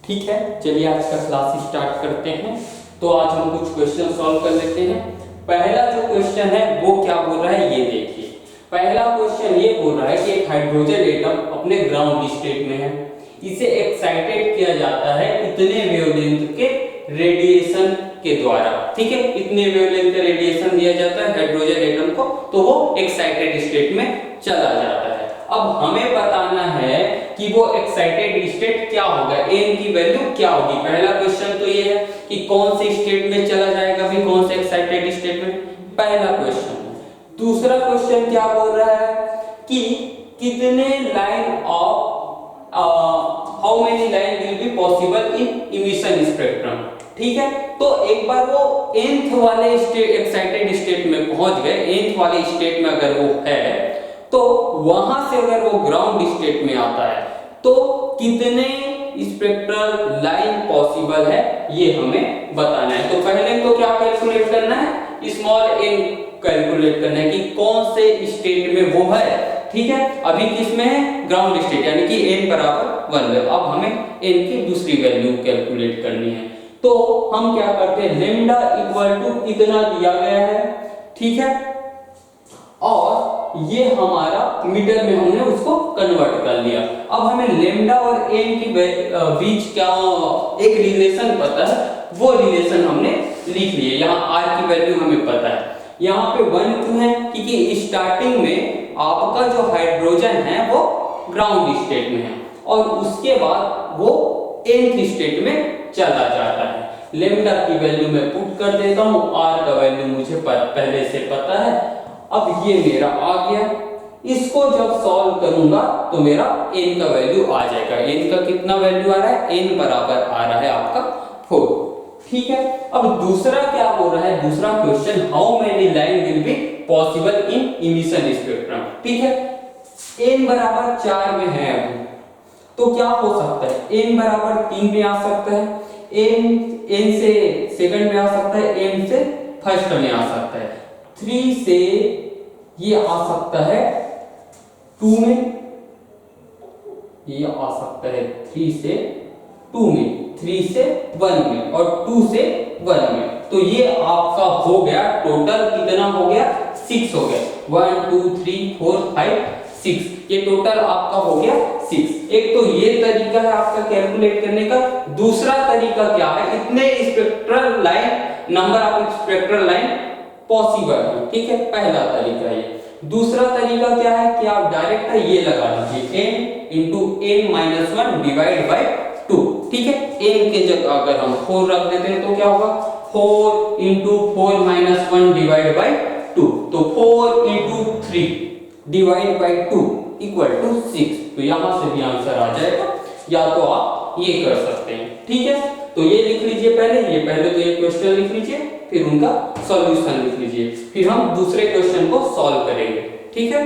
ठीक है, चलिए आज का क्लास स्टार्ट करते हैं। तो आज हम कुछ क्वेश्चन सॉल्व कर लेते हैं। पहला जो क्वेश्चन है वो क्या बोल रहा है ये देखिए। पहला क्वेश्चन ये बोल रहा है कि एक हाइड्रोजन एटम अपने ग्राउंड स्टेट में है, इसे एक्साइटेड किया जाता है इतने वेवलेंथ के रेडिएशन के द्वारा। ठीक है, इतने वेवलेंथ का रेडिएशन दिया जाता है हाइड्रोजन एटम को, तो वो एक्साइटेड स्टेट में चला जाता है। अब हमें बताना है कि वो एक्साइटेड स्टेट क्या होगा, एन की वैल्यू क्या होगी। पहला क्वेश्चन तो ये है कि कौन से स्टेट में चला जाएगा, भी कौन से एक्साइटेड स्टेट में, पहला क्वेश्चन। दूसरा क्वेश्चन क्या बोल रहा है कि कितने line of how many line will be possible in emission spectrum. ठीक है, तो एक बार वो nth वाले स्टेट एक्साइटेड स्टेट में पहुंच गए, nth वाले स्टेट में अगर वो है, तो वहां से अगर वो ग्राउंड स्टेट में आता है तो कितने स्पेक्ट्रल लाइन पॉसिबल है ये हमें बताना है। तो पहले तो क्या कैलकुलेट करना है, स्मॉल n कैलकुलेट करना है कि कौन से स्टेट में वो है। ठीक है, अभी किस में है, ग्राउंड स्टेट, यानी कि n बराबर 1 है। अब हमें n की दूसरी वैल्यू कैलकुलेट करनी है। तो हम क्या करते हैं, लेम्डा इक्वल टू इतना दिया गया है। ठीक है, और ये हमारा मीटर में हमने उसको कन्वर्ट कर लिया। अब हमें लेम्डा और एन के बीच क्या एक रिलेशन पता है, वो रिलेशन हमने लिख लिया। यहाँ आर की वैल्यू हमें पता है। यहाँ पे 1 क्यों है, क्योंकि स्टार्टिंग में आपका जो हाइड्रोजन है वो ग्राउंड स्टेट में है और उसके बाद वो nth स्टेट में चला जाता है। लेम्डा की वैल्यू मैं पुट कर देता हूँ, आर का वैल्यू मुझे पहले से पता है। अब ये मेरा आ गया, इसको जब सॉल्व करूंगा तो मेरा n का वैल्यू आ जाएगा। n का कितना वैल्यू आ रहा है, n बराबर आ रहा है आपका 4। ठीक है, अब दूसरा क्या बोल रहा है, दूसरा question, how many line will be possible in emission spectrum. ठीक है, n बराबर 4 में है अभी, तो क्या हो सकता है, n बराबर 3 में आ सकता है, n से सेकंड में आ सकता है, n से फर्स्ट में आ सकता है, 3 से ये आ सकता है 2 में, ये आ सकता है 3 से 2 में, 3 से 1 में और 2 से 1 में। तो ये आपका हो गया टोटल कितना हो गया, 6 हो गया। 1 2 3 4 5 6, ये टोटल आपका हो गया 6। एक तो ये तरीका है आपका कैलकुलेट करने का। दूसरा तरीका क्या है, इतने spectral line, number of spectral line possible है। ठीक है, पहला तरीका ये। दूसरा तरीका क्या है कि आप डायरेक्ट ये लगा लीजिए, n into n minus 1 divide by 2। ठीक है, n के जगह अगर हम 4 रख देते हैं तो क्या होगा, 4 इंटू 4 माइनस 1 डिवाइड बाई 2, तो 4 into 3 divide by 2 equal to 6। तो यहां से भी आंसर आ जाएगा, या तो आप ये कर सकते हैं। ठीक है, तो ये लिख लीजिए पहले, ये पहले तो ये क्वेश्चन लिख लीजिए, फिर उनका सॉल्यूशन लिख लीजिए, फिर हम दूसरे क्वेश्चन को सॉल्व करेंगे। ठीक है,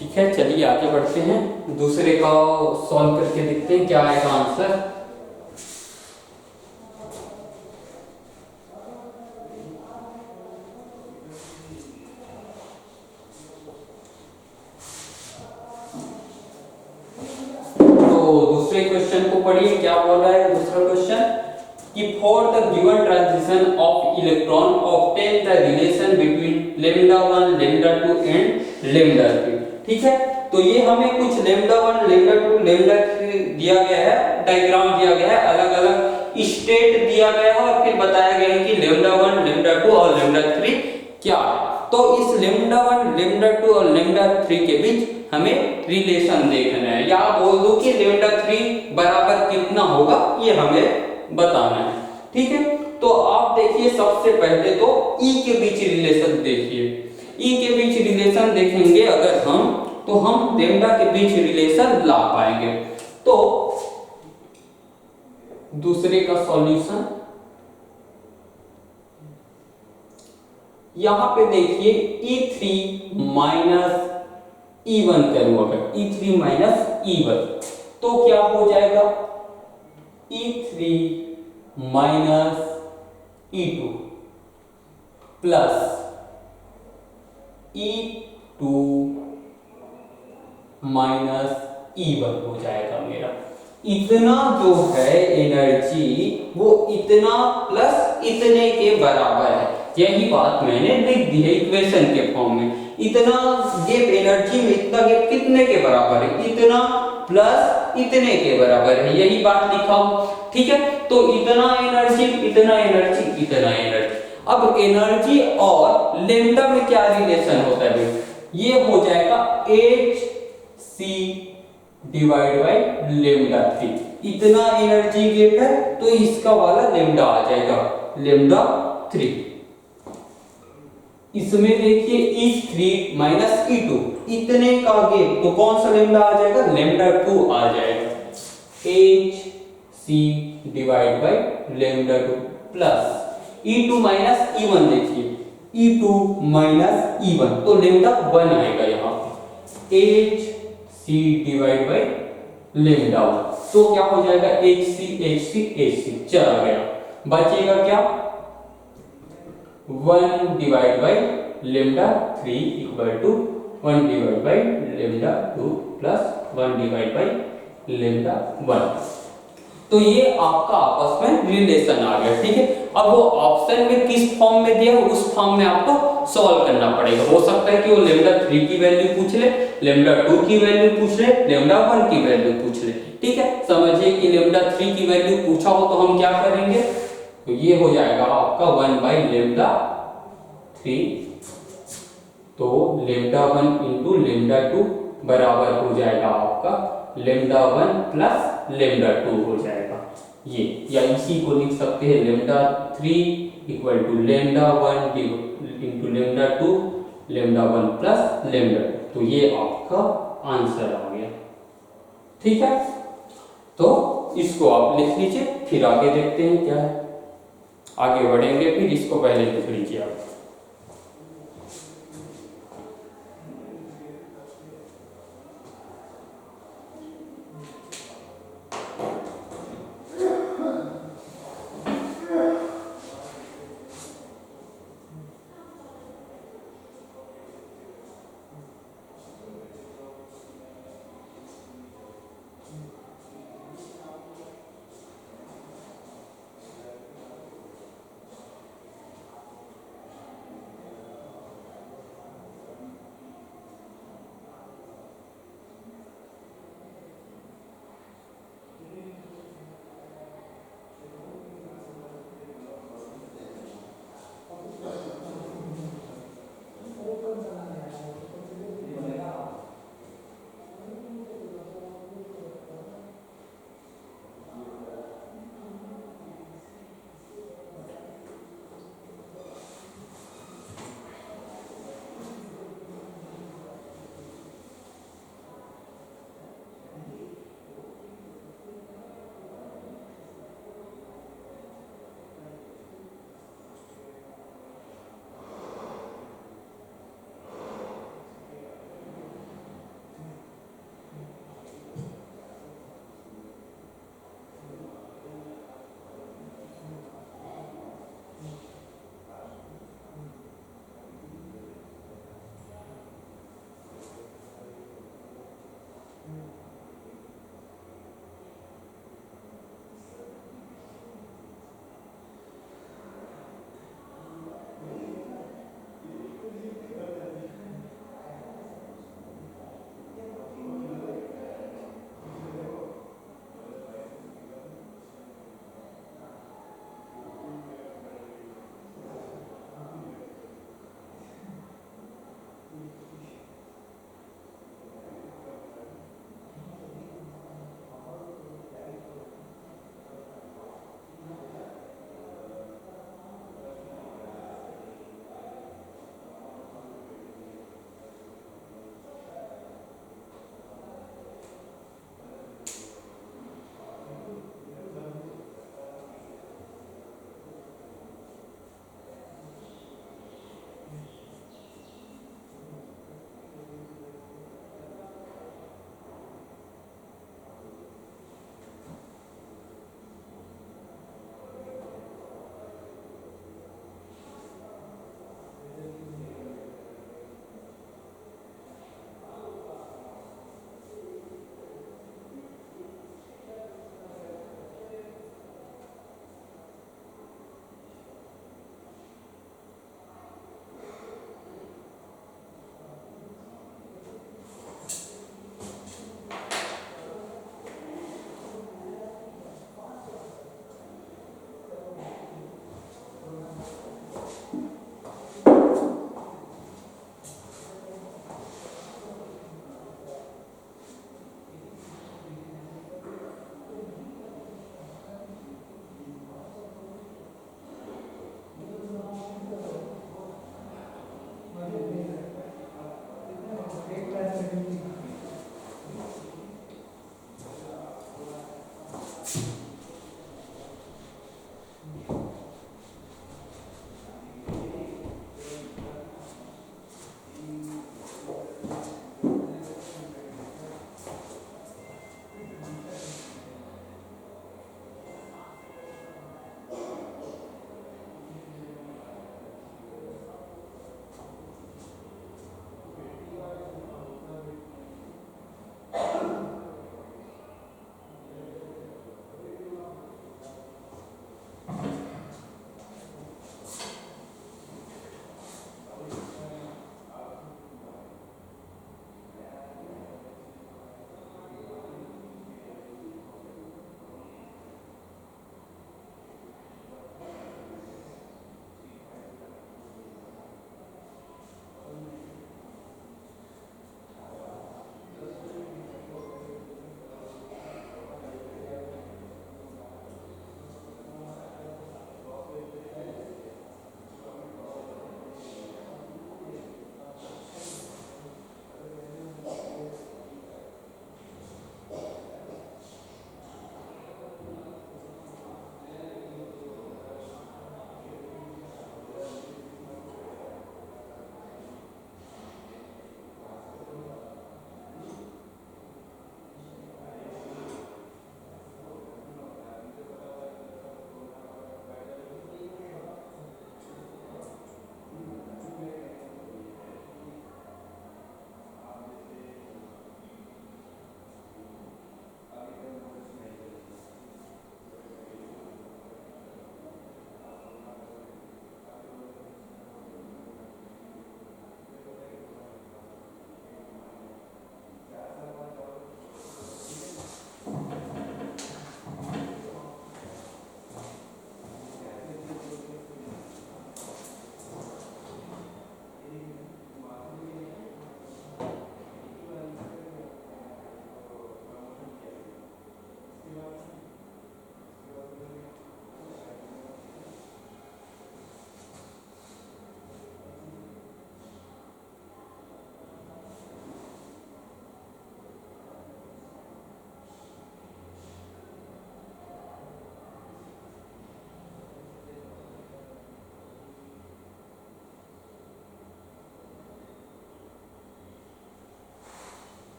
ठीक है, चलिए आगे बढ़ते हैं, दूसरे का सॉल्व करके देखते हैं क्या आएगा आंसर। दूसरे क्वेश्चन को पढ़िए, क्या बोल रहा है दूसरा क्वेश्चन कि for the given transition of electron obtain the relation between lambda 1 lambda 2 and lambda 3। ठीक है, तो ये हमें कुछ लैम्डा 1 लैम्डा 2 लैम्डा 3 दिया गया है, डायग्राम दिया गया है, अलग अलग स्टेट दिया गया है और फिर बताया गया है कि लैम्डा 1 लैम्डा 2 और लैम्डा 3 क्या है। तो इस लैम्डा 1 लैम्डा 2 और लैम्डा 3 के बीच हमें रिलेशन देखना है, या बोल दो कि लैम्डा 3 बराबर कितना होगा ये हमें बताना है। ठीक है, तो आप देखिए सबसे पहले तो ई के बीच रिलेशन देखिए, ई के बीच रिलेशन देखेंगे अगर हम, तो हम लैम्डा के बीच रिलेशन ला पाएंगे। तो दूसरे का सॉल्यूशन यहां पे देखिए E3 माइनस E1 करूं, अगर E3 माइनस E1 तो क्या हो जाएगा E3 minus E2 plus E2 minus E1 हो जाएगा मेरा। इतना जो है एनर्जी वो इतना प्लस इतने के बराबर है, यही बात मैंने लिख दी है इक्वेशन के फॉर्म में। इतना गैप एनर्जी में इतना गैप कितने के बराबर है, इतना प्लस इतने के बराबर है, यही बात लिखा हूं। ठीक है, तो इतना एनर्जी इतना एनर्जी इतना एनर्जी। अब एनर्जी और लैम्डा में क्या रिलेशन होता है भाई, ये हो जाएगा Hc डिवाइड बाय लैम्डा 3। इतना एनर्जी गैप है तो इसका वाला लैम्डा आ जाएगा लैम्डा 3। इसमें देखिए E3 माइनस E2 इतने का गैप, तो कौन सा लैम्डा आ जाएगा, लैम्डा 2 आ जाएगा। Hc divide by lambda 2 plus E2 minus E1 देखिए E2 माइनस E1 तो लैम्डा 1 आएगा यहाँ पे। Hc डिवाइड बाय लैम्डा 1 तो क्या हो जाएगा Hc चला गया, बचेगा क्या 1 divide by lambda 3 equal to 1 divide by lambda 2 plus 1 divide by lambda 1। तो ये आपका आपस में रिलेशन आ गया। ठीक है, अब वो ऑप्शन में किस फॉर्म में दिया उस फॉर्म में आपको सॉल्व करना पड़ेगा। हो सकता है कि वो लैम्डा 3 की वैल्यू पूछ ले, लैम्डा 2 की वैल्यू पूछ ले, लैम्डा 1 की वैल्यू पूछ ले। ठीक है, समझिए कि लैम्डा 3 की वैल्यू पूछा हो तो हम क्या करेंगे, तो ये हो जाएगा आपका 1 बाई लैम्डा 3, तो लैम्डा 1 इंटू लैम्डा 2 बराबर हो जाएगा आपका लैम्डा 1 प्लस लैम्डा 2 हो जाएगा ये, या इसी को लिख सकते हैं lambda 3 equal to lambda 1 into lambda 2 lambda 1 plus lambda 2, तो ये आपका आंसर आ गया। ठीक है, तो इसको आप लिख लीजिए, फिर आगे देखते हैं क्या है, आगे बढ़ेंगे, फिर इसको पहले लिख लीजिए आप।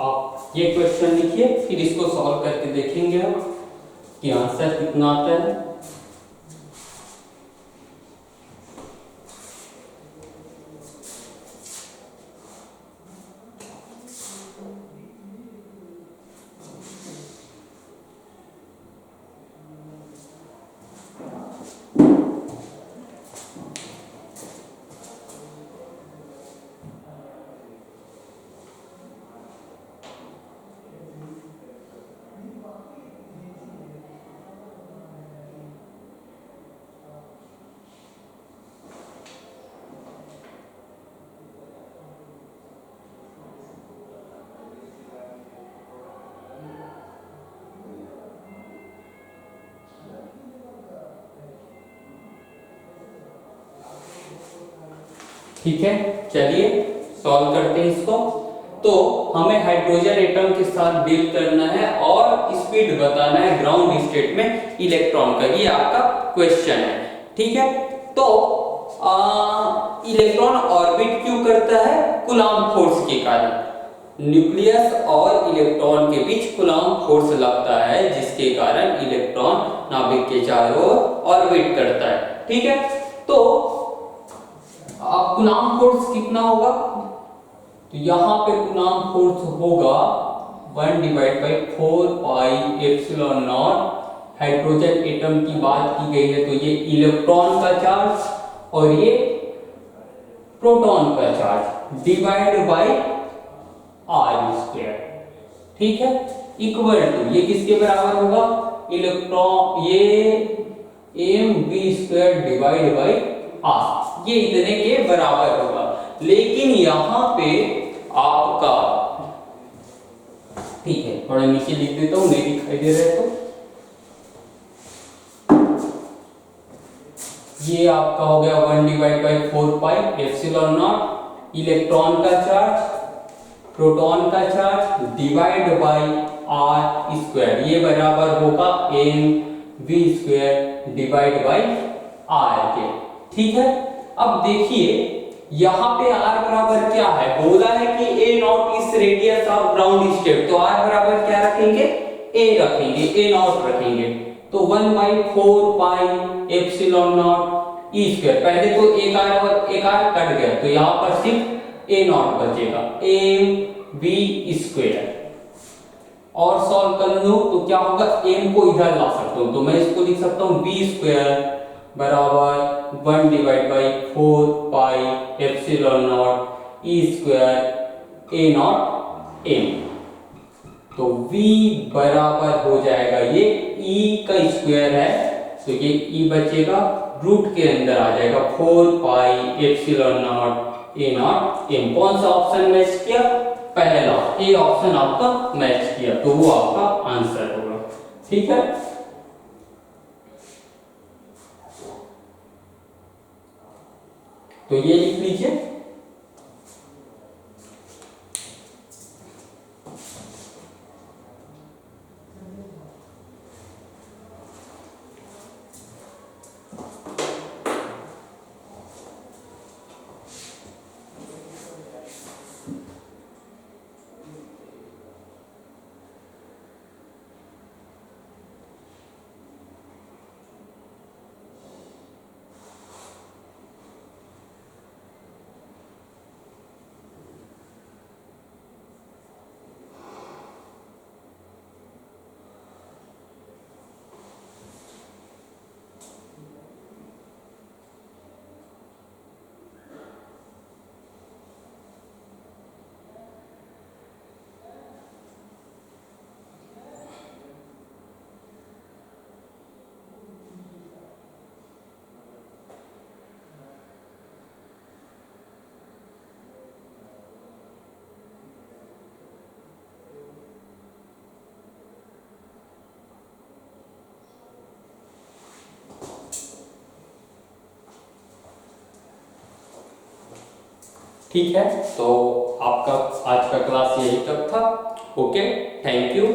आप ये क्वेश्चन लिखिए, फिर इसको सॉल्व करके देखेंगे हम कि आंसर कितना आता है। ठीक है, चलिए सॉल्व करते हैं इसको। तो हमें हाइड्रोजन एटम के साथ डील करना है और स्पीड बताना है ग्राउंड स्टेट में इलेक्ट्रॉन का, ये आपका क्वेश्चन है। ठीक है, तो इलेक्ट्रॉन ऑर्बिट क्यों करता है? कूलम्ब फोर्स के कारण। न्यूक्लियस और इलेक्ट्रॉन के बीच कूलम्ब फोर्स लगता है, जिसके कारण इलेक्ट्रॉन नाभिक के चारों ओर ऑर्बिट करता है। ठीक है, तो अब कूलम्ब फोर्स कितना होगा? तो यहां पे कूलम्ब फोर्स होगा 1/4 pi epsilon not. Hydrogen atom की बात की गई है तो ये इलेक्ट्रॉन का चार्ज और ये प्रोटॉन का चार्ज डिवाइड बाय r²। ठीक है, इक्वल टू ये किसके बराबर होगा? इलेक्ट्रॉन ये mv² डिवाइड बाय r, ये इतने के बराबर होगा। लेकिन यहां पे आपका, ठीक है थोड़ा नीचे लिख देता हूं, नहीं दिखाई दे रहा है तो ये आपका हो गया 1/4 पाई एप्सिलॉन नॉट। इलेक्ट्रॉन का चार्ज, प्रोटॉन का चार्ज डिवाइड बाय r², ये बराबर होगा mv² डिवाइड बाय r के। ठीक है, अब देखिए यहां पे r बराबर क्या है? बोला है कि a0 इस रेडियस ऑफ ग्राउंड स्टेट, तो r बराबर क्या रखेंगे? a रखेंगे, a0 रखेंगे। तो 1/4 पाई एप्सिलॉन नॉट e²। पहले तो एक r कट गया तो यहां पर सिर्फ a0 बचेगा, mv²। और सॉल्व कर लो तो क्या होगा? m को इधर ला सकता हूं, तो मैं इसको लिख सकता हूं v² बराबर 1/4 pi epsilon not e² a0 m। तो v बराबर हो जाएगा, ये e का स्क्वायर है तो ये e बचेगा, रूट के अंदर आ जाएगा 4 pi epsilon not a0 m। कौन सा ऑप्शन मैच किया? पहला, ए ऑप्शन आपका मैच किया, तो वो आपका आंसर होगा। ठीक है, तो ये लिख लीजिए। ठीक है, तो आपका आज का क्लास यही तक था। Okay, thank you.